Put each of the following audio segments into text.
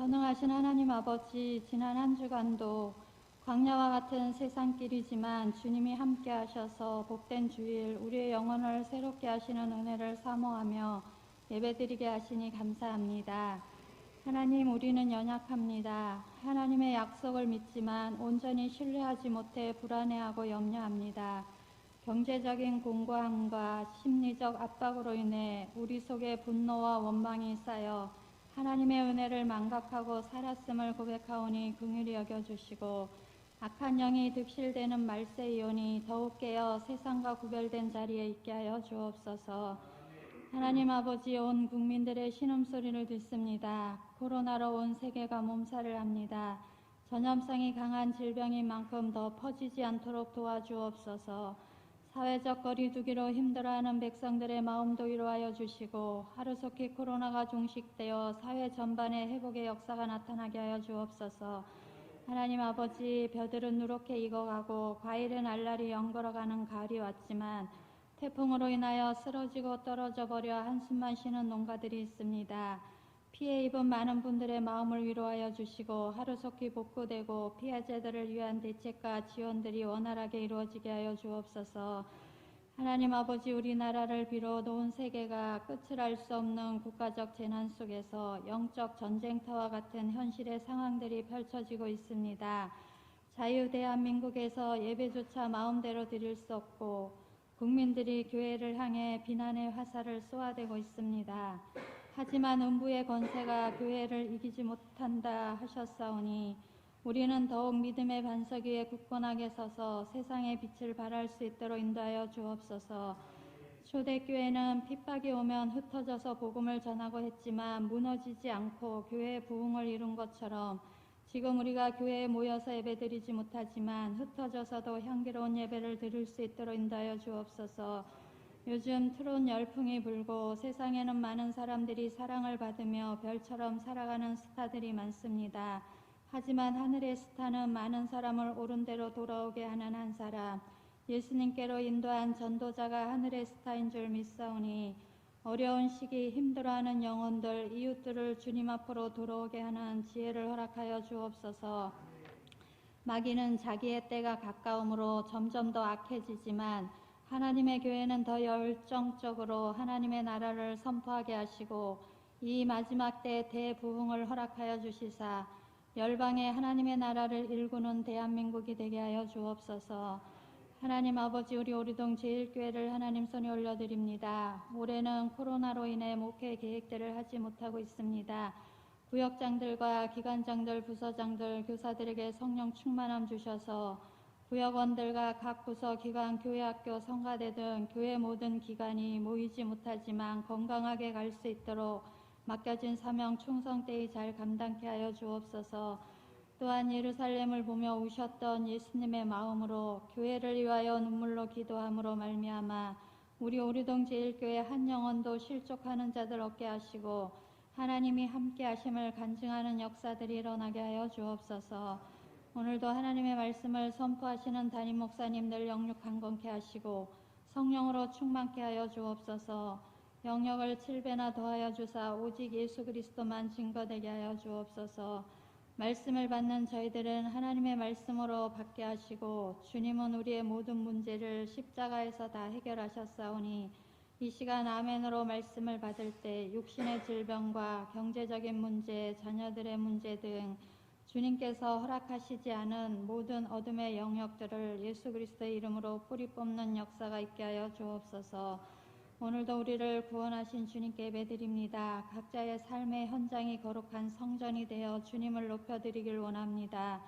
전능하신 하나님 아버지, 지난 한 주간도 광야와 같은 세상길이지만 주님이 함께 하셔서 복된 주일 우리의 영혼을 새롭게 하시는 은혜를 사모하며 예배드리게 하시니 감사합니다. 하나님, 우리는 연약합니다. 하나님의 약속을 믿지만 온전히 신뢰하지 못해 불안해하고 염려합니다. 경제적인 공고함과 심리적 압박으로 인해 우리 속에 분노와 원망이 쌓여 하나님의 은혜를 망각하고 살았음을 고백하오니 긍휼히 여겨주시고, 악한 영이 득실되는 말세이오니 더욱 깨어 세상과 구별된 자리에 있게 하여 주옵소서. 하나님 아버지, 온 국민들의 신음소리를 듣습니다. 코로나로 온 세계가 몸살을 합니다. 전염성이 강한 질병인 만큼 더 퍼지지 않도록 도와주옵소서. 사회적 거리두기로 힘들어하는 백성들의 마음도 위로하여 주시고, 하루속히 코로나가 종식되어 사회 전반에 회복의 역사가 나타나게 하여 주옵소서. 하나님 아버지, 벼들은 누렇게 익어가고 과일은 알알이 연걸어가는 가을이 왔지만 태풍으로 인하여 쓰러지고 떨어져 버려 한숨만 쉬는 농가들이 있습니다. 피해 입은 많은 분들의 마음을 위로하여 주시고, 하루속히 복구되고 피해자들을 위한 대책과 지원들이 원활하게 이루어지게 하여 주옵소서. 하나님 아버지, 우리나라를 비롯 온 세계가 끝을 알 수 없는 국가적 재난 속에서 영적 전쟁터와 같은 현실의 상황들이 펼쳐지고 있습니다. 자유 대한민국에서 예배조차 마음대로 드릴 수 없고 국민들이 교회를 향해 비난의 화살을 쏘아대고 있습니다. 하지만 음부의 권세가 교회를 이기지 못한다 하셨사오니 우리는 더욱 믿음의 반석 위에 굳건하게 서서 세상의 빛을 발할 수 있도록 인도하여 주옵소서. 초대교회는 핍박이 오면 흩어져서 복음을 전하고 했지만 무너지지 않고 교회의 부흥을 이룬 것처럼 지금 우리가 교회에 모여서 예배드리지 못하지만 흩어져서도 향기로운 예배를 드릴 수 있도록 인도하여 주옵소서. 요즘 트론 열풍이 불고 세상에는 많은 사람들이 사랑을 받으며 별처럼 살아가는 스타들이 많습니다. 하지만 하늘의 스타는 많은 사람을 옳은 대로 돌아오게 하는 한 사람, 예수님께로 인도한 전도자가 하늘의 스타인 줄 믿사오니 어려운 시기 힘들어하는 영혼들, 이웃들을 주님 앞으로 돌아오게 하는 지혜를 허락하여 주옵소서. 마귀는 자기의 때가 가까움으로 점점 더 악해지지만 하나님의 교회는 더 열정적으로 하나님의 나라를 선포하게 하시고 이 마지막 때 대부흥을 허락하여 주시사 열방에 하나님의 나라를 일구는 대한민국이 되게 하여 주옵소서. 하나님 아버지, 우리 오리동 제1교회를 하나님 손에 올려드립니다. 올해는 코로나로 인해 목회 계획들을 하지 못하고 있습니다. 구역장들과 기관장들, 부서장들, 교사들에게 성령 충만함 주셔서 구역원들과 각 부서, 기관, 교회학교, 성가대 등 교회 모든 기관이 모이지 못하지만 건강하게 갈 수 있도록 맡겨진 사명 충성되이 잘 감당케 하여 주옵소서. 또한 예루살렘을 보며 우셨던 예수님의 마음으로 교회를 위하여 눈물로 기도함으로 말미암아 우리 오리동 제1교회 한 영혼도 실족하는 자들 얻게 하시고 하나님이 함께 하심을 간증하는 역사들이 일어나게 하여 주옵소서. 오늘도 하나님의 말씀을 선포하시는 담임 목사님들 영육 강건케 하시고 성령으로 충만케 하여 주옵소서. 영역을 7배나 더하여 주사 오직 예수 그리스도만 증거되게 하여 주옵소서. 말씀을 받는 저희들은 하나님의 말씀으로 받게 하시고 주님은 우리의 모든 문제를 십자가에서 다 해결하셨사오니 이 시간 아멘으로 말씀을 받을 때 육신의 질병과 경제적인 문제, 자녀들의 문제 등 주님께서 허락하시지 않은 모든 어둠의 영역들을 예수 그리스도의 이름으로 뿌리 뽑는 역사가 있게 하여 주옵소서. 오늘도 우리를 구원하신 주님께 예배드립니다. 각자의 삶의 현장이 거룩한 성전이 되어 주님을 높여드리길 원합니다.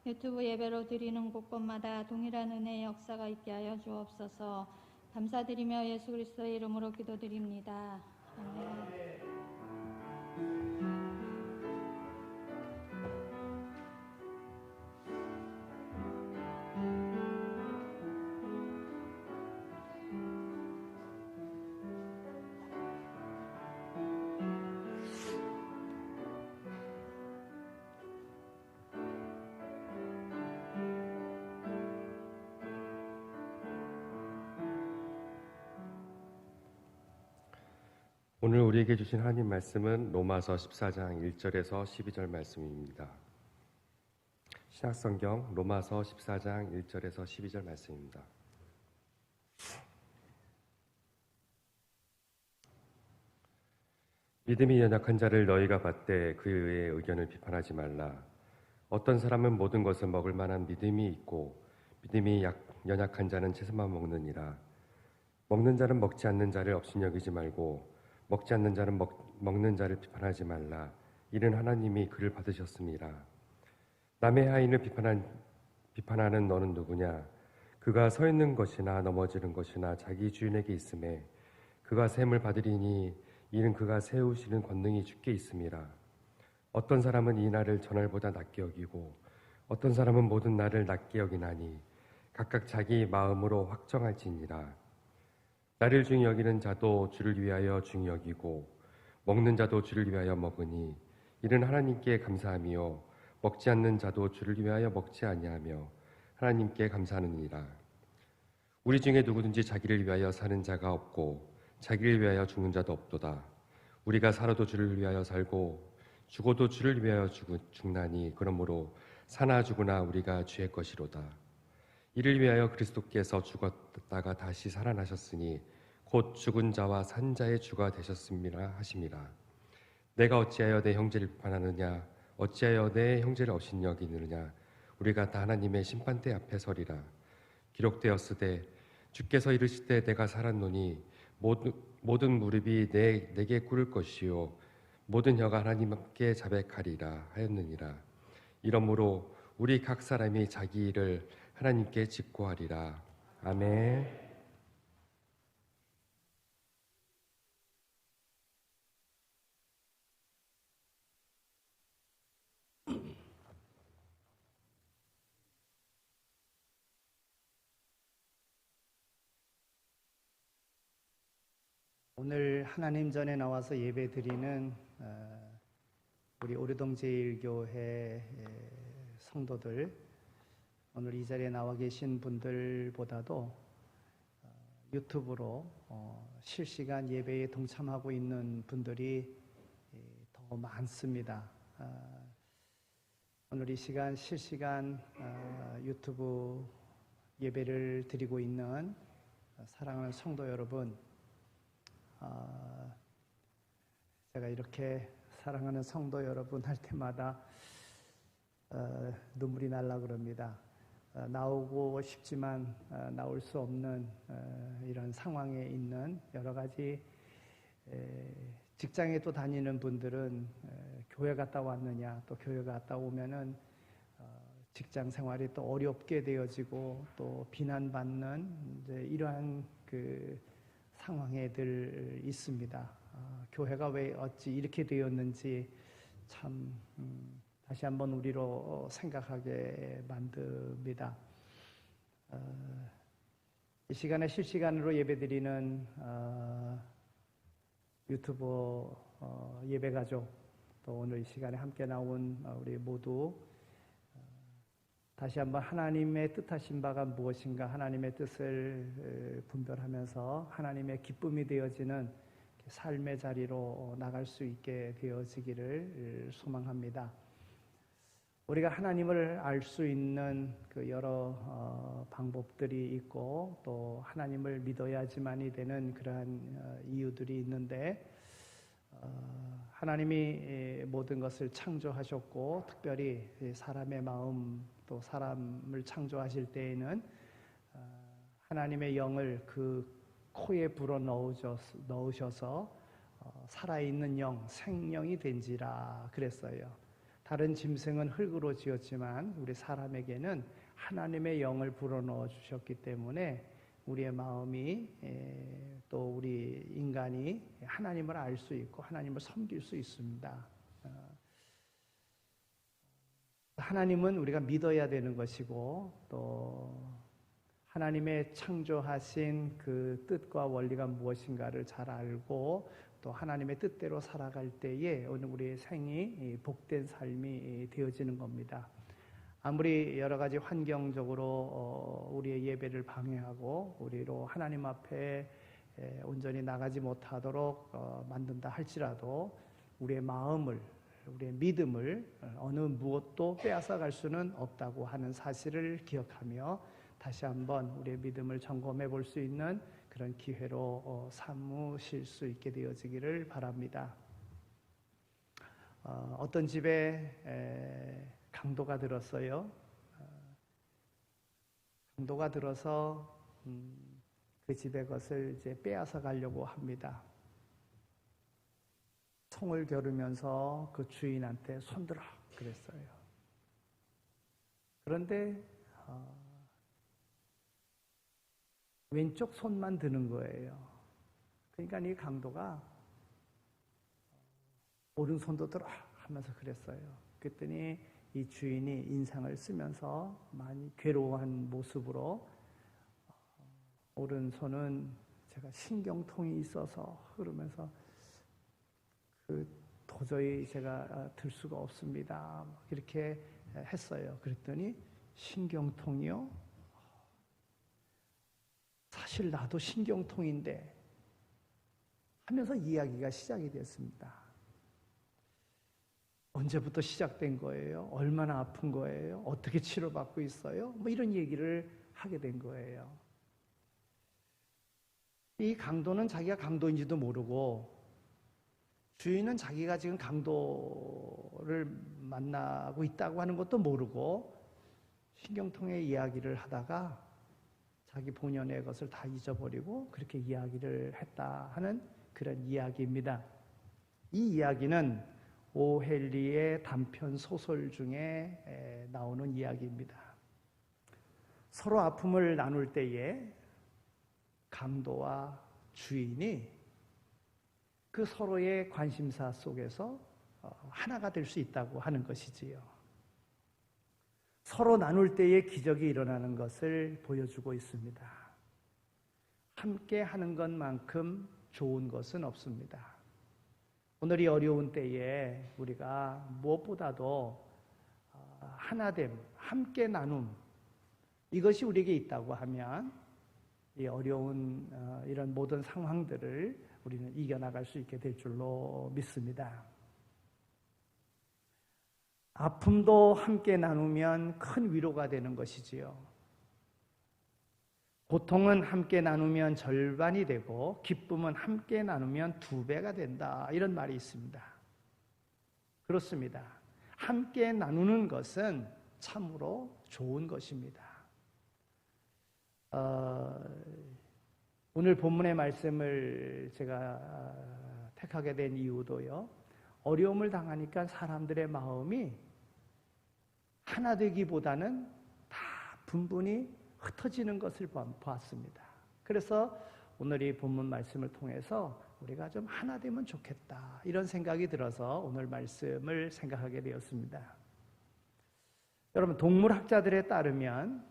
유튜브 예배로 드리는 곳곳마다 동일한 은혜의 역사가 있게 하여 주옵소서. 감사드리며 예수 그리스도의 이름으로 기도드립니다. 아멘. 오늘 우리에게 주신 하나님 말씀은 로마서 14장 1절에서 12절 말씀입니다. 신약성경 로마서 14장 1절에서 12절 말씀입니다. 믿음이 연약한 자를 너희가 받되 그의 의견을 비판하지 말라. 어떤 사람은 모든 것을 먹을 만한 믿음이 있고 믿음이 연약한 자는 채소만 먹느니라. 먹는 자는 먹지 않는 자를 업신여기지 말고 먹지 않는 자는 먹는 자를 비판하지 말라. 이는 하나님이 그를 받으셨습니다. 남의 하인을 비판하는 너는 누구냐? 그가 서 있는 것이나 넘어지는 것이나 자기 주인에게 있음에 그가 셈을 받으리니 이는 그가 세우시는 권능이 주께 있음이라. 어떤 사람은 이 날을 전날보다 낮게 여기고 어떤 사람은 모든 날을 낮게 여기나니 각각 자기 마음으로 확정할지니라. 나를 중히 여기는 자도 주를 위하여 중히 여기고 먹는 자도 주를 위하여 먹으니 이는 하나님께 감사함이요 먹지 않는 자도 주를 위하여 먹지 아니하며 하나님께 감사하느니라. 우리 중에 누구든지 자기를 위하여 사는 자가 없고 자기를 위하여 죽는 자도 없도다. 우리가 살아도 주를 위하여 살고 죽어도 주를 위하여 죽나니 그러므로 사나 죽으나 우리가 주의 것이로다. 이를 위하여 그리스도께서 죽었다가 다시 살아나셨으니 곧 죽은 자와 산 자의 주가 되셨음이라 하심이라. 내가 어찌하여 내 형제를 비판하느냐? 어찌하여 내 형제를 업신여기느냐? 우리가 다 하나님의 심판대 앞에 서리라. 기록되었으되 주께서 이르시되 내가 살았노니 모든 무릎이 내게 꿇을 것이요 모든 혀가 하나님께 자백하리라 하였느니라. 이러므로 우리 각 사람이 자기 일을 하나님께 직고하리라. 아멘. 오늘 하나님 전에 나와서 예배 드리는 우리 오류동제일교회 성도들, 오늘 이 자리에 나와 계신 분들보다도 유튜브로 실시간 예배에 동참하고 있는 분들이 더 많습니다. 오늘 이 시간 실시간 유튜브 예배를 드리고 있는 사랑하는 성도 여러분, 제가 이렇게 사랑하는 성도 여러분 할 때마다 눈물이 날라 그럽니다. 나오고 싶지만 나올 수 없는 이런 상황에 있는 여러 가지 직장에 또 다니는 분들은 교회 갔다 왔느냐, 또 교회 갔다 오면은 직장 생활이 또 어렵게 되어지고 또 비난받는 이제 이러한 그 상황에들 있습니다. 교회가 왜 어찌 이렇게 되었는지 참 다시 한번 우리로 생각하게 만듭니다. 이 시간에 실시간으로 예배드리는 유튜브 예배가족, 또 오늘 이 시간에 함께 나온 우리 모두 다시 한번 하나님의 뜻하신 바가 무엇인가, 하나님의 뜻을 분별하면서 하나님의 기쁨이 되어지는 삶의 자리로 나갈 수 있게 되어지기를 소망합니다. 우리가 하나님을 알 수 있는 그 여러 방법들이 있고 또 하나님을 믿어야지만이 되는 그러한 이유들이 있는데, 하나님이 모든 것을 창조하셨고 특별히 사람의 마음 또 사람을 창조하실 때에는 하나님의 영을 그 코에 불어 넣으셔서 살아있는 영, 생명이 된지라 그랬어요. 다른 짐승은 흙으로 지었지만 우리 사람에게는 하나님의 영을 불어넣어 주셨기 때문에 우리의 마음이 또 우리 인간이 하나님을 알 수 있고 하나님을 섬길 수 있습니다. 하나님은 우리가 믿어야 되는 것이고 또 하나님의 창조하신 그 뜻과 원리가 무엇인가를 잘 알고 또 하나님의 뜻대로 살아갈 때에 오늘 우리의 생이 복된 삶이 되어지는 겁니다. 아무리 여러 가지 환경적으로 우리의 예배를 방해하고 우리로 하나님 앞에 온전히 나가지 못하도록 만든다 할지라도 우리의 마음을, 우리의 믿음을 어느 무엇도 빼앗아 갈 수는 없다고 하는 사실을 기억하며 다시 한번 우리의 믿음을 점검해 볼 수 있는 그런 기회로 삼으실 수 있게 되어지기를 바랍니다. 어떤 집에 강도가 들었어요. 강도가 들어서 그 집의 것을 이제 빼앗아 가려고 합니다. 총을 겨루면서 그 주인한테 손들어 그랬어요. 그런데 왼쪽 손만 드는 거예요. 그러니까 이 강도가 오른손도 들어 하면서 그랬어요. 그랬더니 이 주인이 인상을 쓰면서 많이 괴로워한 모습으로 오른손은 제가 신경통이 있어서 그러면서 도저히 제가 들 수가 없습니다. 이렇게 했어요. 그랬더니 신경통이요? 사실 나도 신경통인데 하면서 이야기가 시작이 됐습니다. 언제부터 시작된 거예요? 얼마나 아픈 거예요? 어떻게 치료받고 있어요? 뭐 이런 얘기를 하게 된 거예요. 이 강도는 자기가 강도인지도 모르고 주인은 자기가 지금 강도를 만나고 있다고 하는 것도 모르고 신경통의 이야기를 하다가 자기 본연의 것을 다 잊어버리고 그렇게 이야기를 했다 하는 그런 이야기입니다. 이 이야기는 오헬리의 단편 소설 중에 나오는 이야기입니다. 서로 아픔을 나눌 때에 강도와 주인이 그 서로의 관심사 속에서 하나가 될 수 있다고 하는 것이지요. 서로 나눌 때에 기적이 일어나는 것을 보여주고 있습니다. 함께 하는 것만큼 좋은 것은 없습니다. 오늘 이 어려운 때에 우리가 무엇보다도 하나됨, 함께 나눔, 이것이 우리에게 있다고 하면 이 어려운 이런 모든 상황들을 우리는 이겨나갈 수 있게 될 줄로 믿습니다. 아픔도 함께 나누면 큰 위로가 되는 것이지요. 고통은 함께 나누면 절반이 되고 기쁨은 함께 나누면 2배가 된다. 이런 말이 있습니다. 그렇습니다. 함께 나누는 것은 참으로 좋은 것입니다. 오늘 본문의 말씀을 제가 택하게 된 이유도요. 어려움을 당하니까 사람들의 마음이 하나 되기보다는 다 분분히 흩어지는 것을 보았습니다. 그래서 오늘 이 본문 말씀을 통해서 우리가 좀 하나 되면 좋겠다 이런 생각이 들어서 오늘 말씀을 생각하게 되었습니다. 여러분, 동물학자들에 따르면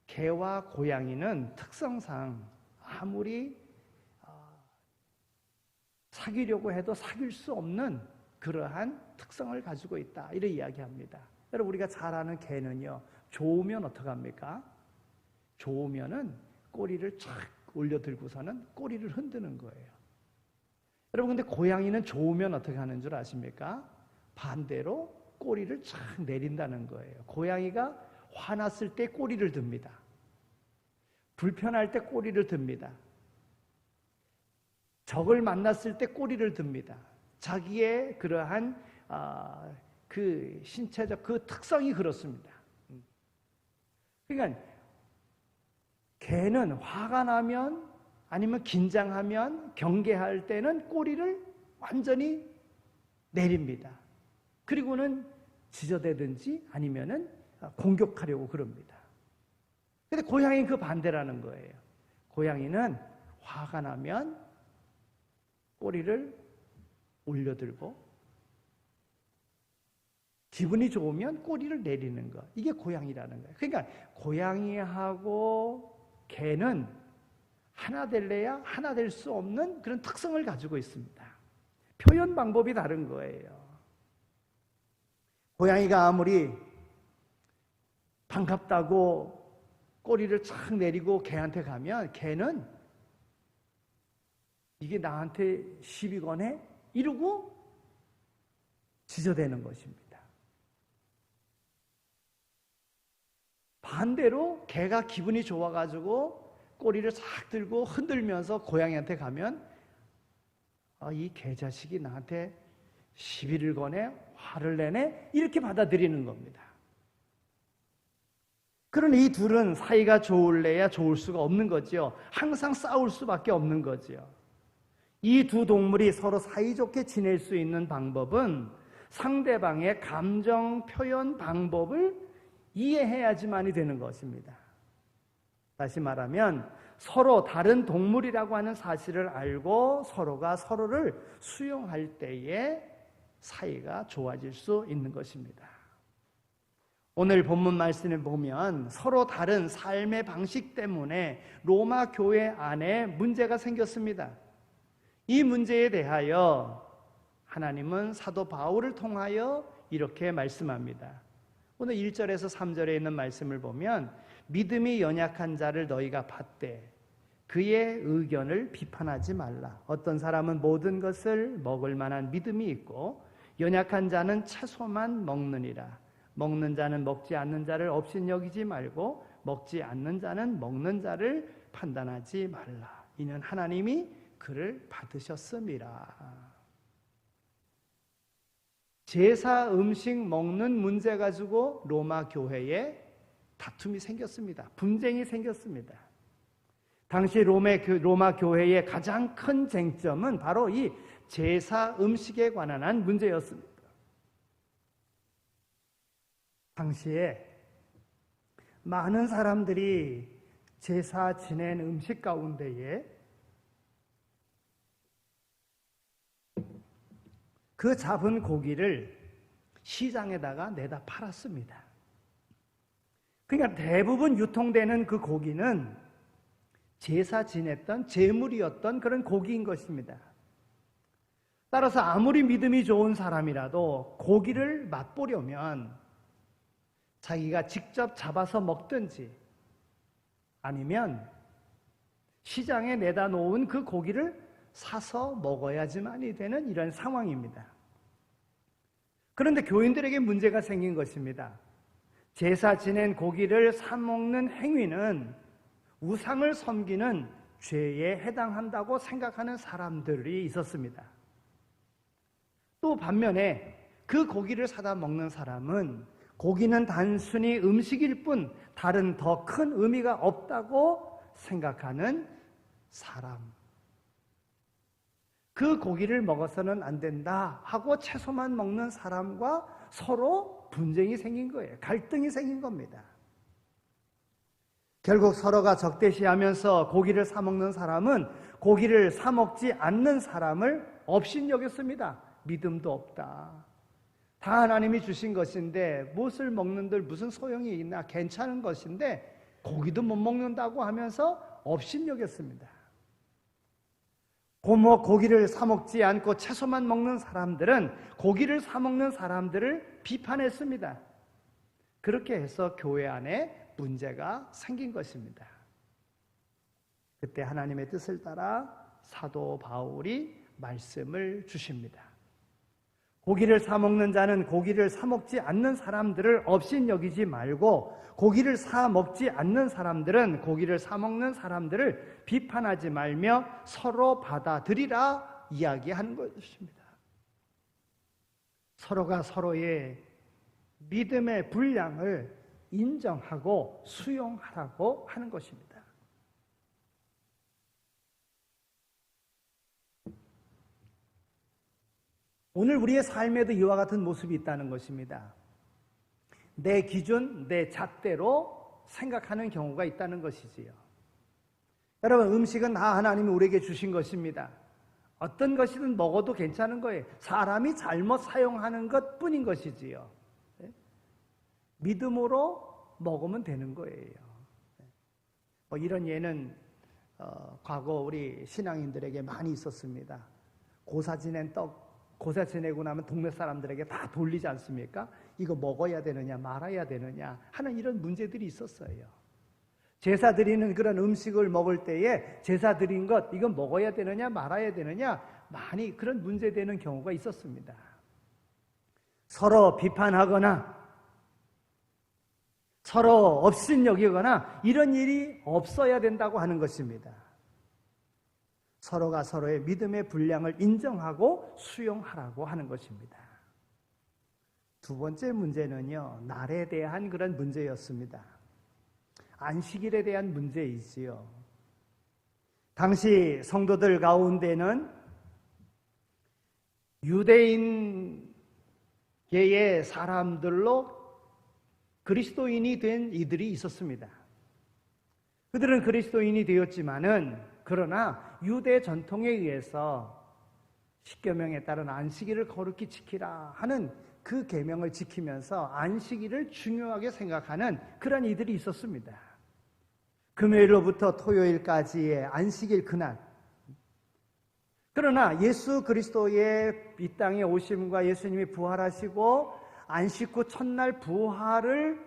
개와 고양이는 특성상 아무리 사귀려고 해도 사귈 수 없는 그러한 특성을 가지고 있다 이렇게 이야기합니다. 여러분, 우리가 잘 아는 개는요, 좋으면 어떡합니까? 좋으면은 꼬리를 쫙 올려들고서는 꼬리를 흔드는 거예요. 여러분, 근데 고양이는 좋으면 어떻게 하는 줄 아십니까? 반대로 꼬리를 쫙 내린다는 거예요. 고양이가 화났을 때 꼬리를 듭니다. 불편할 때 꼬리를 듭니다. 적을 만났을 때 꼬리를 듭니다. 자기의 그러한 그 신체적 그 특성이 그렇습니다. 그러니까 개는 화가 나면 아니면 긴장하면 경계할 때는 꼬리를 완전히 내립니다. 그리고는 지저대든지 아니면은 공격하려고 그럽니다. 근데 고양이는 그 반대라는 거예요. 고양이는 화가 나면 꼬리를 올려들고 기분이 좋으면 꼬리를 내리는 것. 이게 고양이라는 거예요. 그러니까 고양이하고 개는 하나 될래야 하나 될 수 없는 그런 특성을 가지고 있습니다. 표현 방법이 다른 거예요. 고양이가 아무리 반갑다고 꼬리를 착 내리고 개한테 가면 개는 이게 나한테 시비 거네? 이러고 지저대는 것입니다. 반대로 개가 기분이 좋아가지고 꼬리를 싹 들고 흔들면서 고양이한테 가면 이 개자식이 나한테 시비를 거네? 화를 내네? 이렇게 받아들이는 겁니다. 그러니 이 둘은 사이가 좋을래야 좋을 수가 없는 거죠. 항상 싸울 수밖에 없는 거죠. 이 두 동물이 서로 사이좋게 지낼 수 있는 방법은 상대방의 감정 표현 방법을 이해해야지만이 되는 것입니다. 다시 말하면 서로 다른 동물이라고 하는 사실을 알고 서로가 서로를 수용할 때에 사이가 좋아질 수 있는 것입니다. 오늘 본문 말씀을 보면 서로 다른 삶의 방식 때문에 로마 교회 안에 문제가 생겼습니다. 이 문제에 대하여 하나님은 사도 바울을 통하여 이렇게 말씀합니다. 오늘 1절에서 3절에 있는 말씀을 보면 믿음이 연약한 자를 너희가 받되 그의 의견을 비판하지 말라. 어떤 사람은 모든 것을 먹을 만한 믿음이 있고 연약한 자는 채소만 먹느니라. 먹는 자는 먹지 않는 자를 업신여기지 말고 먹지 않는 자는 먹는 자를 판단하지 말라. 이는 하나님이 그를 받으셨음이라. 제사 음식 먹는 문제 가지고 로마 교회에 다툼이 생겼습니다. 분쟁이 생겼습니다. 당시 로마 교회의 가장 큰 쟁점은 바로 이 제사 음식에 관한 한 문제였습니다. 당시에 많은 사람들이 제사 지낸 음식 가운데에 그 잡은 고기를 시장에다가 내다 팔았습니다. 그러니까 대부분 유통되는 그 고기는 제사 지냈던 제물이었던 그런 고기인 것입니다. 따라서 아무리 믿음이 좋은 사람이라도 고기를 맛보려면 자기가 직접 잡아서 먹든지 아니면 시장에 내다 놓은 그 고기를 사서 먹어야지만이 되는 이런 상황입니다. 그런데 교인들에게 문제가 생긴 것입니다. 제사 지낸 고기를 사 먹는 행위는 우상을 섬기는 죄에 해당한다고 생각하는 사람들이 있었습니다. 또 반면에 그 고기를 사다 먹는 사람은 고기는 단순히 음식일 뿐 다른 더 큰 의미가 없다고 생각하는 사람. 그 고기를 먹어서는 안 된다 하고 채소만 먹는 사람과 서로 분쟁이 생긴 거예요. 갈등이 생긴 겁니다. 결국 서로가 적대시하면서 고기를 사 먹는 사람은 고기를 사 먹지 않는 사람을 업신여겼습니다. 믿음도 없다. 다 하나님이 주신 것인데 무엇을 먹는들 무슨 소용이 있나, 괜찮은 것인데 고기도 못 먹는다고 하면서 업신여겼습니다. 고기를 사 먹지 않고 채소만 먹는 사람들은 고기를 사 먹는 사람들을 비판했습니다. 그렇게 해서 교회 안에 문제가 생긴 것입니다. 그때 하나님의 뜻을 따라 사도 바울이 말씀을 주십니다. 고기를 사 먹는 자는 고기를 사 먹지 않는 사람들을 업신여기지 말고 고기를 사 먹지 않는 사람들은 고기를 사 먹는 사람들을 비판하지 말며 서로 받아들이라 이야기하는 것입니다. 서로가 서로의 믿음의 분량을 인정하고 수용하라고 하는 것입니다. 오늘 우리의 삶에도 이와 같은 모습이 있다는 것입니다. 내 기준, 내 잣대로 생각하는 경우가 있다는 것이지요. 여러분, 음식은 다 하나님이 우리에게 주신 것입니다. 어떤 것이든 먹어도 괜찮은 거예요. 사람이 잘못 사용하는 것뿐인 것이지요. 믿음으로 먹으면 되는 거예요. 이런 예는 과거 우리 신앙인들에게 많이 있었습니다. 고사 지낸 떡, 고사 지내고 나면 동네 사람들에게 다 돌리지 않습니까? 이거 먹어야 되느냐 말아야 되느냐 하는 이런 문제들이 있었어요. 제사 드리는 그런 음식을 먹을 때에 제사 드린 것 이건 먹어야 되느냐 말아야 되느냐 많이 그런 문제되는 경우가 있었습니다. 서로 비판하거나 서로 업신여기거나 이런 일이 없어야 된다고 하는 것입니다. 서로가 서로의 믿음의 분량을 인정하고 수용하라고 하는 것입니다. 두 번째 문제는요, 날에 대한 그런 문제였습니다. 안식일에 대한 문제이지요. 당시 성도들 가운데는 유대인계의 사람들로 그리스도인이 된 이들이 있었습니다. 그들은 그리스도인이 되었지만은 그러나 유대 전통에 의해서 십계명에 따른 안식일을 거룩히 지키라 하는 그 계명을 지키면서 안식일을 중요하게 생각하는 그런 이들이 있었습니다. 금요일로부터 토요일까지의 안식일 그날. 그러나 예수 그리스도의 이 땅에 오심과 예수님이 부활하시고 안식 후 첫날 부활을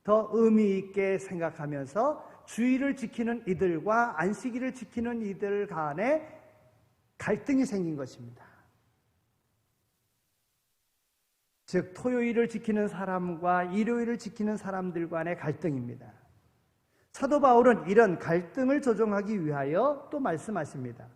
더 의미 있게 생각하면서 주일을 지키는 이들과 안식일을 지키는 이들 간에 갈등이 생긴 것입니다. 즉 토요일을 지키는 사람과 일요일을 지키는 사람들 간의 갈등입니다. 사도 바울은 이런 갈등을 조정하기 위하여 또 말씀하십니다.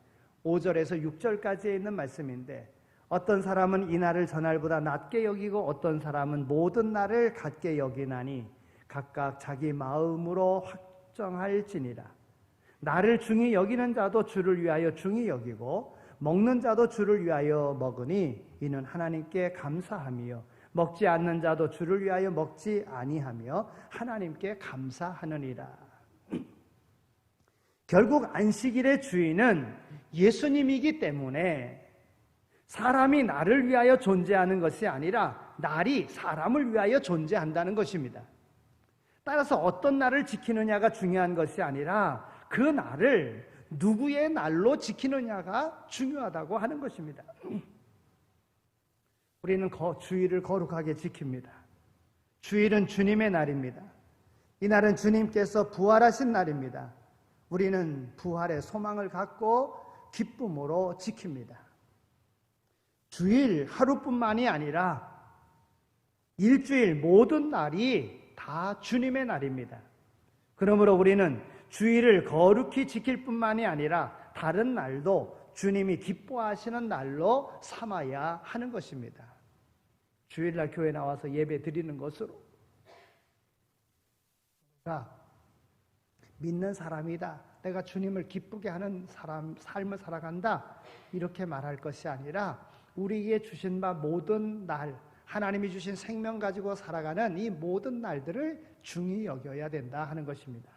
5절에서 6절까지에 있는 말씀인데 어떤 사람은 이 날을 전날보다 낮게 여기고 어떤 사람은 모든 날을 같게 여기나니 각각 자기 마음으로 확정할지니라. 나를 중히 여기는 자도 주를 위하여 중히 여기고 먹는 자도 주를 위하여 먹으니 이는 하나님께 감사함이요 먹지 않는 자도 주를 위하여 먹지 아니하며 하나님께 감사하느니라. 결국 안식일의 주인은 예수님이기 때문에 사람이 나를 위하여 존재하는 것이 아니라 날이 사람을 위하여 존재한다는 것입니다. 따라서 어떤 날을 지키느냐가 중요한 것이 아니라 그 날을 누구의 날로 지키느냐가 중요하다고 하는 것입니다. 우리는 주일을 거룩하게 지킵니다. 주일은 주님의 날입니다. 이 날은 주님께서 부활하신 날입니다. 우리는 부활의 소망을 갖고 기쁨으로 지킵니다. 주일 하루뿐만이 아니라 일주일 모든 날이 다 주님의 날입니다. 그러므로 우리는 주일을 거룩히 지킬 뿐만이 아니라 다른 날도 주님이 기뻐하시는 날로 삼아야 하는 것입니다. 주일날 교회 나와서 예배 드리는 것으로 믿는 사람이다, 내가 주님을 기쁘게 하는 삶을 살아간다 이렇게 말할 것이 아니라 우리에게 주신 바 모든 날, 하나님이 주신 생명 가지고 살아가는 이 모든 날들을 중히 여겨야 된다 하는 것입니다.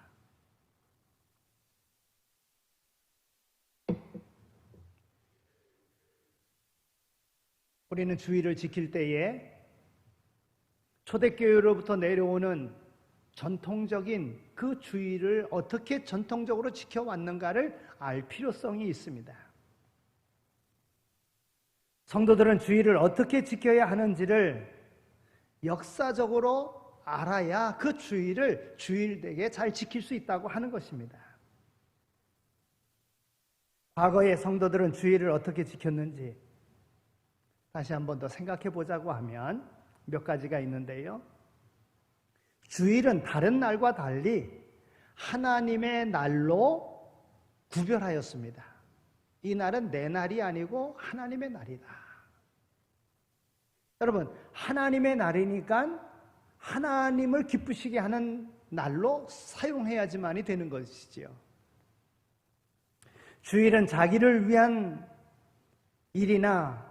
우리는 주일을 지킬 때에 초대교회로부터 내려오는 전통적인 그 주일을 어떻게 전통적으로 지켜왔는가를 알 필요성이 있습니다. 성도들은 주일을 어떻게 지켜야 하는지를 역사적으로 알아야 그 주일을 주일되게 잘 지킬 수 있다고 하는 것입니다. 과거의 성도들은 주일을 어떻게 지켰는지 다시 한 번 더 생각해 보자고 하면 몇 가지가 있는데요. 주일은 다른 날과 달리 하나님의 날로 구별하였습니다. 이 날은 내 날이 아니고 하나님의 날이다. 여러분, 하나님의 날이니까 하나님을 기쁘시게 하는 날로 사용해야지만이 되는 것이지요. 주일은 자기를 위한 일이나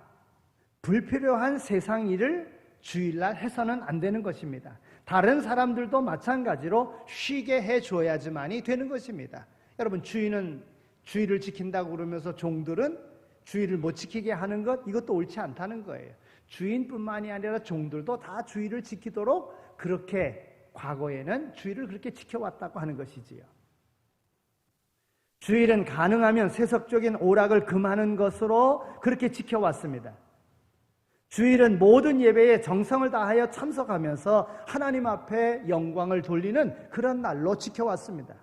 불필요한 세상 일을 주일날 해서는 안 되는 것입니다. 다른 사람들도 마찬가지로 쉬게 해줘야지만이 되는 것입니다. 여러분, 주일을 지킨다고 그러면서 종들은 주일을 못 지키게 하는 것, 이것도 옳지 않다는 거예요. 주인뿐만이 아니라 종들도 다 주일을 지키도록 그렇게 과거에는 주일을 그렇게 지켜왔다고 하는 것이지요. 주일은 가능하면 세속적인 오락을 금하는 것으로 그렇게 지켜왔습니다. 주일은 모든 예배에 정성을 다하여 참석하면서 하나님 앞에 영광을 돌리는 그런 날로 지켜왔습니다.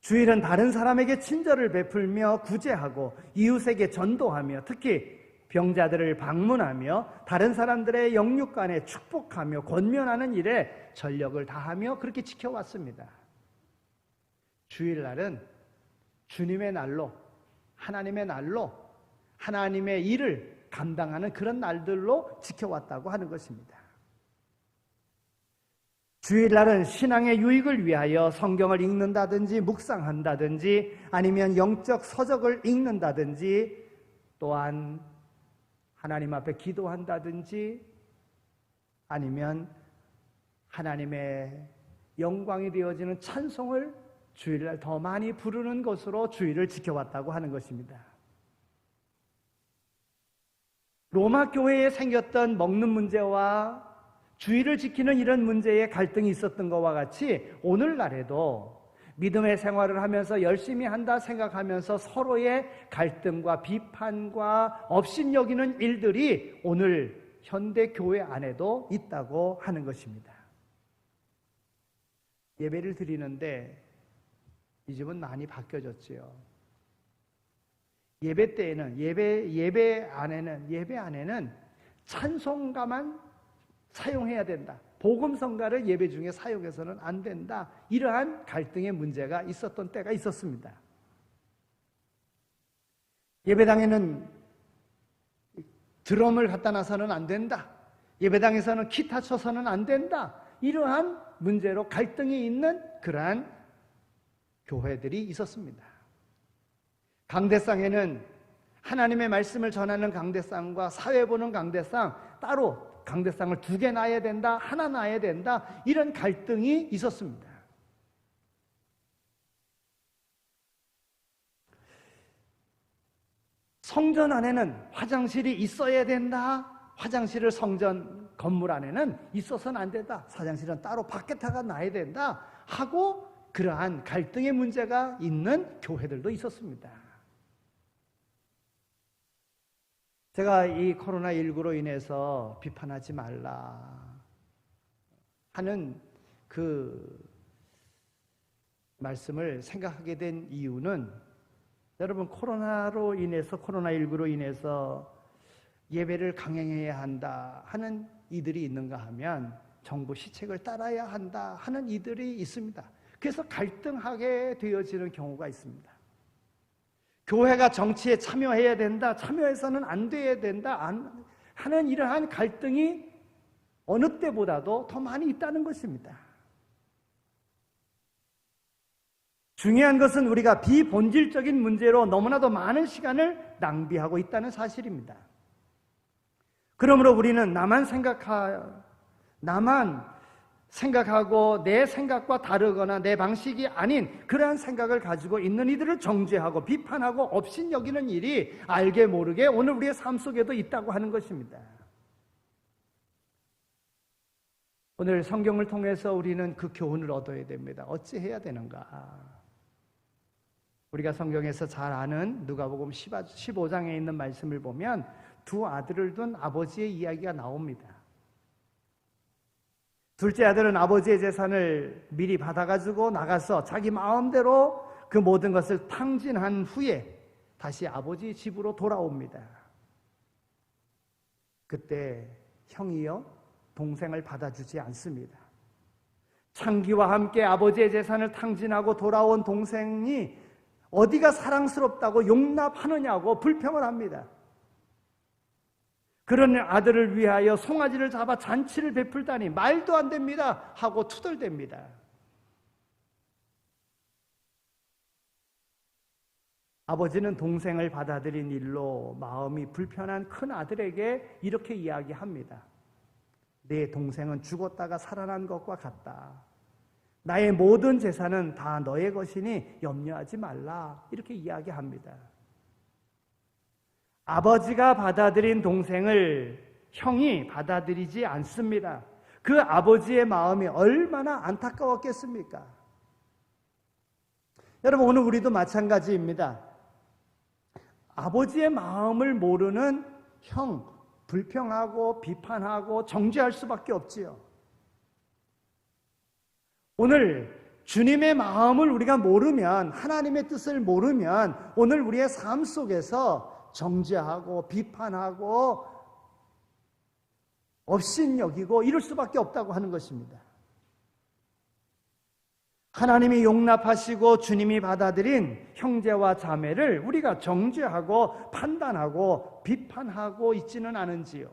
주일은 다른 사람에게 친절을 베풀며 구제하고 이웃에게 전도하며 특히 병자들을 방문하며 다른 사람들의 영육간에 축복하며 권면하는 일에 전력을 다하며 그렇게 지켜왔습니다. 주일날은 주님의 날로, 하나님의 날로, 하나님의 일을 감당하는 그런 날들로 지켜왔다고 하는 것입니다. 주일날은 신앙의 유익을 위하여 성경을 읽는다든지 묵상한다든지 아니면 영적 서적을 읽는다든지 또한 하나님 앞에 기도한다든지 아니면 하나님의 영광이 되어지는 찬송을 주일날 더 많이 부르는 것으로 주일을 지켜왔다고 하는 것입니다. 로마 교회에 생겼던 먹는 문제와 주일을 지키는 이런 문제에 갈등이 있었던 것과 같이 오늘날에도 믿음의 생활을 하면서 열심히 한다 생각하면서 서로의 갈등과 비판과 업신여기는 일들이 오늘 현대 교회 안에도 있다고 하는 것입니다. 예배를 드리는데 이 집은 많이 바뀌어졌지요. 예배 때에는 예배 안에는 찬송가만 사용해야 된다. 복음성가를 예배 중에 사용해서는 안 된다. 이러한 갈등의 문제가 있었던 때가 있었습니다. 예배당에는 드럼을 갖다 놔서는 안 된다. 예배당에서는 기타 쳐서는 안 된다. 이러한 문제로 갈등이 있는 그러한 교회들이 있었습니다. 강대상에는 하나님의 말씀을 전하는 강대상과 사회 보는 강대상 따로 강대상을 2개 놔야 된다, 하나 놔야 된다, 이런 갈등이 있었습니다. 성전 안에는 화장실이 있어야 된다, 화장실을 성전 건물 안에는 있어서는 안 된다, 화장실은 따로 밖에다가 놔야 된다 하고 그러한 갈등의 문제가 있는 교회들도 있었습니다. 제가 이 코로나19로 인해서 비판하지 말라 하는 그 말씀을 생각하게 된 이유는 여러분 코로나19로 인해서 예배를 강행해야 한다 하는 이들이 있는가 하면 정부 시책을 따라야 한다 하는 이들이 있습니다. 그래서 갈등하게 되어지는 경우가 있습니다. 교회가 정치에 참여해야 된다, 참여해서는 안 돼야 된다 하는 이러한 갈등이 어느 때보다도 더 많이 있다는 것입니다. 중요한 것은 우리가 비본질적인 문제로 너무나도 많은 시간을 낭비하고 있다는 사실입니다. 그러므로 우리는 나만 생각하고 내 생각과 다르거나 내 방식이 아닌 그러한 생각을 가지고 있는 이들을 정죄하고 비판하고 업신여기는 일이 알게 모르게 오늘 우리의 삶 속에도 있다고 하는 것입니다. 오늘 성경을 통해서 우리는 그 교훈을 얻어야 됩니다. 어찌해야 되는가? 우리가 성경에서 잘 아는 누가복음 15장에 있는 말씀을 보면 2 아들을 둔 아버지의 이야기가 나옵니다. 둘째 아들은 아버지의 재산을 미리 받아가지고 나가서 자기 마음대로 그 모든 것을 탕진한 후에 다시 아버지 집으로 돌아옵니다. 그때 형이요 동생을 받아주지 않습니다. 창기와 함께 아버지의 재산을 탕진하고 돌아온 동생이 어디가 사랑스럽다고 용납하느냐고 불평을 합니다. 그런 아들을 위하여 송아지를 잡아 잔치를 베풀다니 말도 안 됩니다 하고 투덜댑니다. 아버지는 동생을 받아들인 일로 마음이 불편한 큰 아들에게 이렇게 이야기합니다. 내 동생은 죽었다가 살아난 것과 같다. 나의 모든 재산은 다 너의 것이니 염려하지 말라. 이렇게 이야기합니다. 아버지가 받아들인 동생을 형이 받아들이지 않습니다. 그 아버지의 마음이 얼마나 안타까웠겠습니까? 여러분 오늘 우리도 마찬가지입니다. 아버지의 마음을 모르는 형, 불평하고 비판하고 정죄할 수밖에 없지요. 오늘 주님의 마음을 우리가 모르면, 하나님의 뜻을 모르면 오늘 우리의 삶 속에서 정죄하고 비판하고 업신여기고 이럴 수밖에 없다고 하는 것입니다. 하나님이 용납하시고 주님이 받아들인 형제와 자매를 우리가 정죄하고 판단하고 비판하고 있지는 않은지요.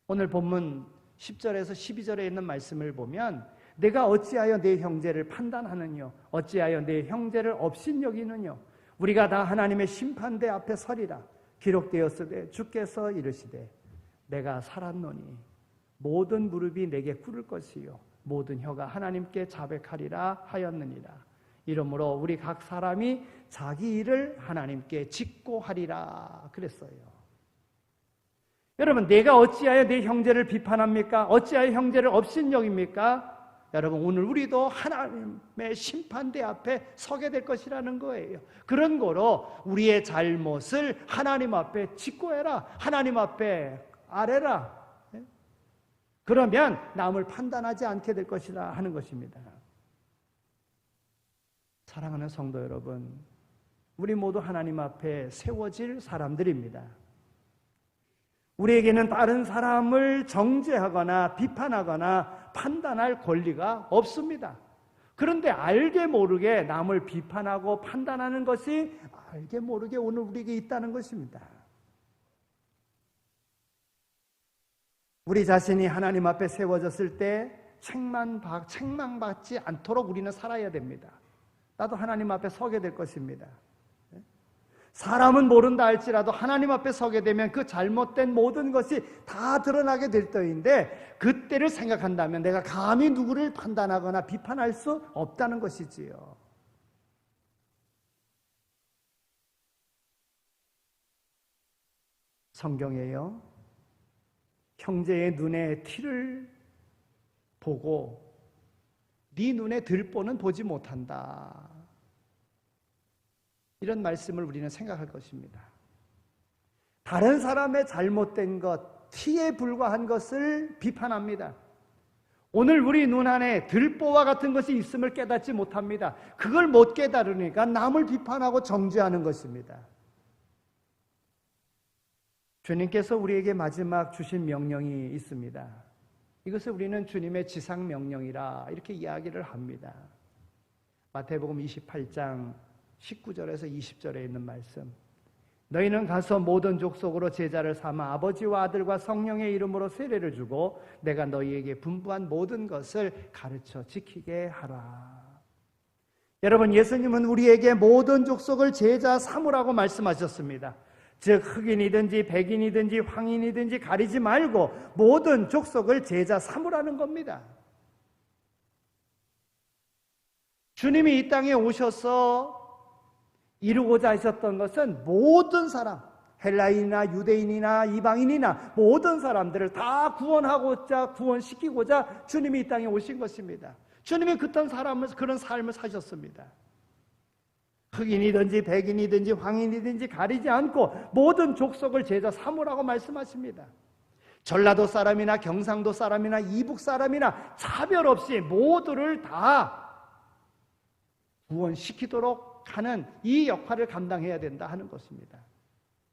오늘 본문 10절에서 12절에 있는 말씀을 보면 내가 어찌하여 내 형제를 판단하느뇨 어찌하여 내 형제를 업신여기느뇨 우리가 다 하나님의 심판대 앞에 서리라. 기록되었으되 주께서 이르시되 내가 살았노니 모든 무릎이 내게 꿇을 것이요 모든 혀가 하나님께 자백하리라 하였느니라. 이러므로 우리 각 사람이 자기 일을 하나님께 짓고 하리라 그랬어요. 여러분, 내가 어찌하여 내 형제를 비판합니까? 어찌하여 형제를 업신여깁니까? 여러분, 오늘 우리도 하나님의 심판대 앞에 서게 될 것이라는 거예요. 그런 거로 우리의 잘못을 하나님 앞에 짓고 해라. 하나님 앞에 아뢰라. 그러면 남을 판단하지 않게 될 것이라 하는 것입니다. 사랑하는 성도 여러분, 우리 모두 하나님 앞에 세워질 사람들입니다. 우리에게는 다른 사람을 정죄하거나 비판하거나 판단할 권리가 없습니다. 그런데 알게 모르게 남을 비판하고 판단하는 것이 알게 모르게 오늘 우리에게 있다는 것입니다. 우리 자신이 하나님 앞에 세워졌을 때 책망받지 않도록 우리는 살아야 됩니다. 나도 하나님 앞에 서게 될 것입니다. 사람은 모른다 할지라도 하나님 앞에 서게 되면 그 잘못된 모든 것이 다 드러나게 될 터인데 그때를 생각한다면 내가 감히 누구를 판단하거나 비판할 수 없다는 것이지요. 성경에요, 형제의 눈에 티를 보고 네 눈에 들보는 보지 못한다, 이런 말씀을 우리는 생각할 것입니다. 다른 사람의 잘못된 것, 티에 불과한 것을 비판합니다. 오늘 우리 눈 안에 들보와 같은 것이 있음을 깨닫지 못합니다. 그걸 못 깨달으니까 남을 비판하고 정죄하는 것입니다. 주님께서 우리에게 마지막 주신 명령이 있습니다. 이것을 우리는 주님의 지상명령이라 이렇게 이야기를 합니다. 마태복음 28장 19절에서 20절에 있는 말씀. 너희는 가서 모든 족속으로 제자를 삼아 아버지와 아들과 성령의 이름으로 세례를 주고 내가 너희에게 분부한 모든 것을 가르쳐 지키게 하라. 여러분, 예수님은 우리에게 모든 족속을 제자 삼으라고 말씀하셨습니다. 즉 흑인이든지 백인이든지 황인이든지 가리지 말고 모든 족속을 제자 삼으라는 겁니다. 주님이 이 땅에 오셔서 이루고자 하셨던 것은 모든 사람, 헬라인이나 유대인이나 이방인이나 모든 사람들을 다 구원하고자 구원시키고자 주님이 이 땅에 오신 것입니다. 주님이 그런 삶을 사셨습니다. 흑인이든지 백인이든지 황인이든지 가리지 않고 모든 족속을 제자 삼으라고 말씀하십니다. 전라도 사람이나 경상도 사람이나 이북 사람이나 차별 없이 모두를 다 구원시키도록 하는 이 역할을 감당해야 된다 하는 것입니다.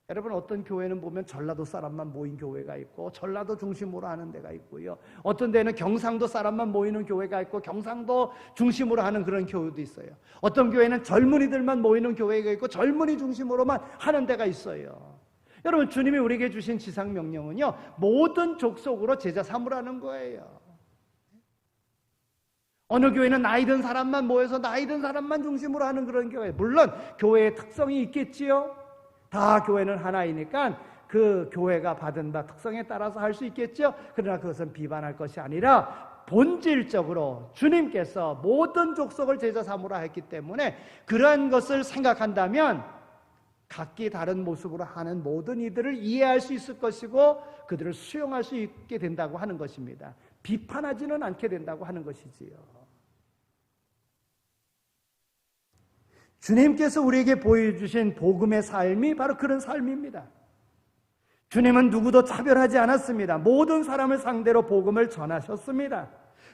여러분, 어떤 교회는 보면 전라도 사람만 모인 교회가 있고 전라도 중심으로 하는 데가 있고요. 어떤 데는 경상도 사람만 모이는 교회가 있고 경상도 중심으로 하는 그런 교회도 있어요. 어떤 교회는 젊은이들만 모이는 교회가 있고 젊은이 중심으로만 하는 데가 있어요. 여러분, 주님이 우리에게 주신 지상명령은요, 모든 족속으로 제자 삼으라는 거예요. 어느 교회는 나이 든 사람만 모여서 나이 든 사람만 중심으로 하는 그런 교회, 물론 교회의 특성이 있겠지요. 다 교회는 하나이니까 그 교회가 받은 바 특성에 따라서 할 수 있겠죠. 그러나 그것은 비판할 것이 아니라 본질적으로 주님께서 모든 족속을 제자 삼으라 했기 때문에 그러한 것을 생각한다면 각기 다른 모습으로 하는 모든 이들을 이해할 수 있을 것이고 그들을 수용할 수 있게 된다고 하는 것입니다. 비판하지는 않게 된다고 하는 것이지요. 주님께서 우리에게 보여주신 복음의 삶이 바로 그런 삶입니다. 주님은 누구도 차별하지 않았습니다. 모든 사람을 상대로 복음을 전하셨습니다.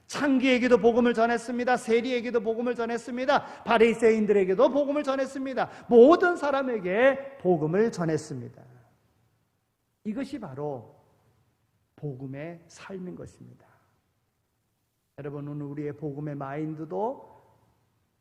창기에게도 복음을 전했습니다. 세리에게도 복음을 전했습니다. 바리새인들에게도 복음을 전했습니다. 모든 사람에게 복음을 전했습니다. 이것이 바로 복음의 삶인 것입니다. 여러분, 오늘 우리의 복음의 마인드도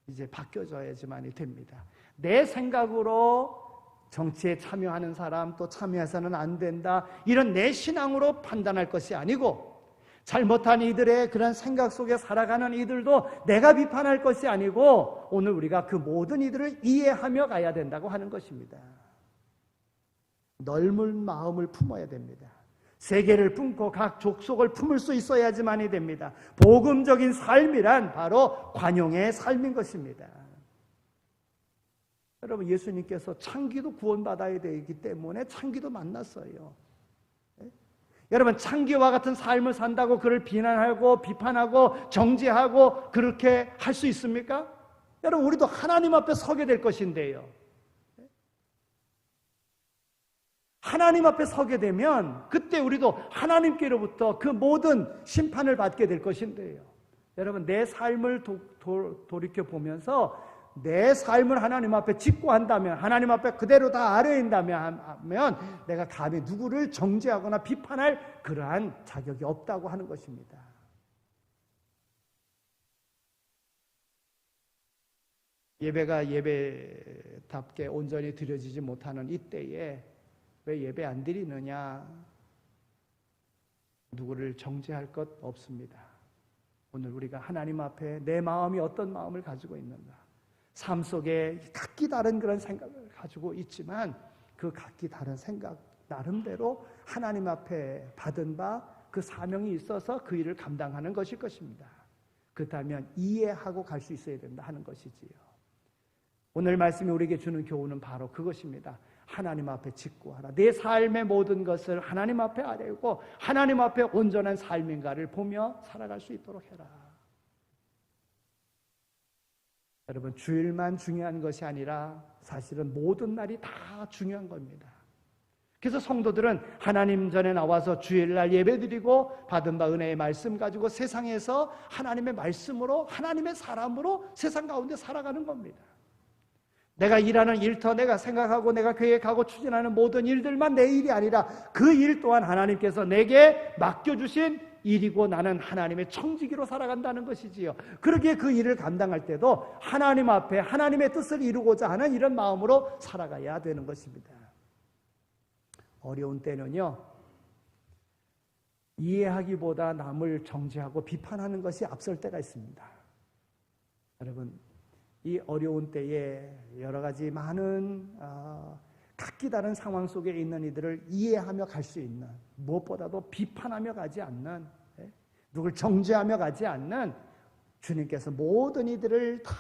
이제 바뀌어져야지만이 됩니다. 내 생각으로 정치에 참여하는 사람, 또 참여해서는 안 된다, 이런 내 신앙으로 판단할 것이 아니고, 잘못한 이들의 그런 생각 속에 살아가는 이들도 내가 비판할 것이 아니고, 오늘 우리가 그 모든 이들을 이해하며 가야 된다고 하는 것입니다. 넓은 마음을 품어야 됩니다. 세계를 품고 각 족속을 품을 수 있어야지만이 됩니다. 복음적인 삶이란 바로 관용의 삶인 것입니다. 여러분, 예수님께서 창기도 구원받아야 되기 때문에 창기도 만났어요. 여러분, 창기와 같은 삶을 산다고 그를 비난하고 비판하고 정죄하고 그렇게 할 수 있습니까? 여러분, 우리도 하나님 앞에 서게 될 것인데요. 하나님 앞에 서게 되면 그때 우리도 하나님께로부터 그 모든 심판을 받게 될 것인데요. 여러분, 내 삶을 돌이켜보면서 내 삶을 하나님 앞에 직고한다면, 하나님 앞에 그대로 다 아뢰인다면 내가 감히 누구를 정죄하거나 비판할 그러한 자격이 없다고 하는 것입니다. 예배가 예배답게 온전히 드려지지 못하는 이때에 왜 예배 안 드리느냐? 누구를 정죄할 것 없습니다. 오늘 우리가 하나님 앞에 내 마음이 어떤 마음을 가지고 있는가? 삶 속에 각기 다른 그런 생각을 가지고 있지만 그 각기 다른 생각 나름대로 하나님 앞에 받은 바 그 사명이 있어서 그 일을 감당하는 것일 것입니다. 그렇다면 이해하고 갈 수 있어야 된다 하는 것이지요. 오늘 말씀이 우리에게 주는 교훈은 바로 그것입니다. 하나님 앞에 직구하라. 내 삶의 모든 것을 하나님 앞에 아뢰고 하나님 앞에 온전한 삶인가를 보며 살아갈 수 있도록 해라. 여러분, 주일만 중요한 것이 아니라 사실은 모든 날이 다 중요한 겁니다. 그래서 성도들은 하나님 전에 나와서 주일날 예배드리고 받은 바 은혜의 말씀 가지고 세상에서 하나님의 말씀으로, 하나님의 사람으로 세상 가운데 살아가는 겁니다. 내가 일하는 일터, 내가 생각하고 내가 계획하고 추진하는 모든 일들만 내 일이 아니라 그 일 또한 하나님께서 내게 맡겨주신 일이고 나는 하나님의 청지기로 살아간다는 것이지요. 그렇게 그 일을 감당할 때도 하나님 앞에 하나님의 뜻을 이루고자 하는 이런 마음으로 살아가야 되는 것입니다. 어려운 때는요, 이해하기보다 남을 정죄하고 비판하는 것이 앞설 때가 있습니다. 여러분, 이 어려운 때에 여러 가지 많은 각기 다른 상황 속에 있는 이들을 이해하며 갈 수 있는, 무엇보다도 비판하며 가지 않는, 누굴 정죄하며 가지 않는 주님께서 모든 이들을 다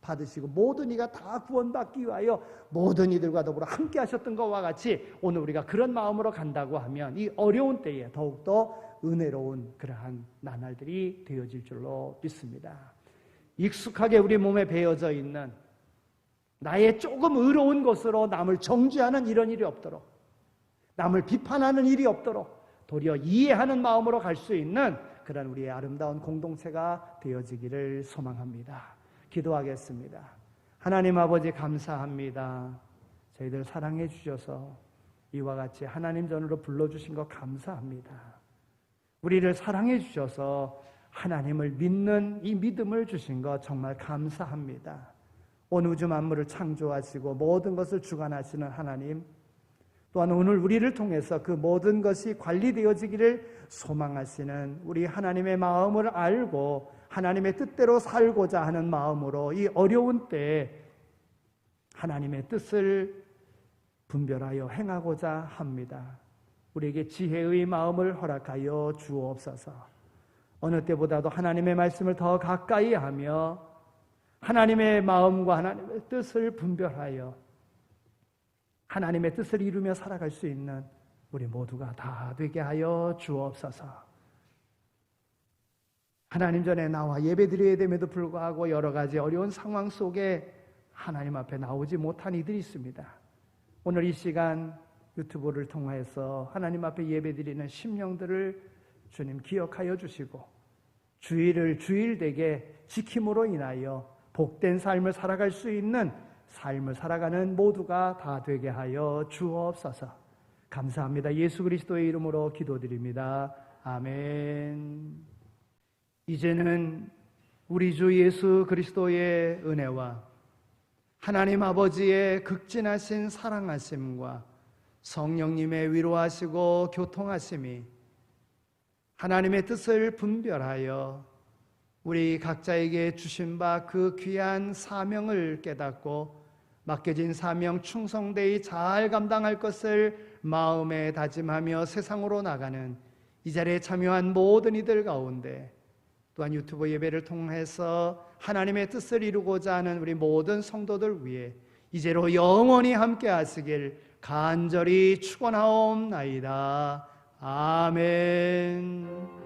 받으시고 모든 이가 다 구원받기 위하여 모든 이들과 더불어 함께 하셨던 것과 같이 오늘 우리가 그런 마음으로 간다고 하면 이 어려운 때에 더욱더 은혜로운 그러한 나날들이 되어질 줄로 믿습니다. 익숙하게 우리 몸에 배어져 있는 나의 조금 의로운 것으로 남을 정죄하는 이런 일이 없도록, 남을 비판하는 일이 없도록 도리어 이해하는 마음으로 갈 수 있는 그런 우리의 아름다운 공동체가 되어지기를 소망합니다. 기도하겠습니다. 하나님 아버지, 감사합니다. 저희들 사랑해 주셔서 이와 같이 하나님 전으로 불러주신 것 감사합니다. 우리를 사랑해 주셔서 하나님을 믿는 이 믿음을 주신 것 정말 감사합니다. 온 우주 만물을 창조하시고 모든 것을 주관하시는 하나님, 또한 오늘 우리를 통해서 그 모든 것이 관리되어지기를 소망하시는 우리 하나님의 마음을 알고 하나님의 뜻대로 살고자 하는 마음으로 이 어려운 때에 하나님의 뜻을 분별하여 행하고자 합니다. 우리에게 지혜의 마음을 허락하여 주옵소서. 어느 때보다도 하나님의 말씀을 더 가까이 하며 하나님의 마음과 하나님의 뜻을 분별하여 하나님의 뜻을 이루며 살아갈 수 있는 우리 모두가 다 되게 하여 주옵소서. 하나님 전에 나와 예배드려야 됨에도 불구하고 여러 가지 어려운 상황 속에 하나님 앞에 나오지 못한 이들이 있습니다. 오늘 이 시간 유튜브를 통해서 하나님 앞에 예배드리는 심령들을 주님 기억하여 주시고 주일을 주일되게 지킴으로 인하여 복된 삶을 살아갈 수 있는 삶을 살아가는 모두가 다 되게 하여 주옵소서. 감사합니다. 예수 그리스도의 이름으로 기도드립니다. 아멘. 이제는 우리 주 예수 그리스도의 은혜와 하나님 아버지의 극진하신 사랑하심과 성령님의 위로하시고 교통하심이 하나님의 뜻을 분별하여 우리 각자에게 주신 바 그 귀한 사명을 깨닫고 맡겨진 사명 충성되이 잘 감당할 것을 마음에 다짐하며 세상으로 나가는 이 자리에 참여한 모든 이들 가운데 또한 유튜브 예배를 통해서 하나님의 뜻을 이루고자 하는 우리 모든 성도들 위해 이제로 영원히 함께 하시길 간절히 축원하옵나이다. 아멘.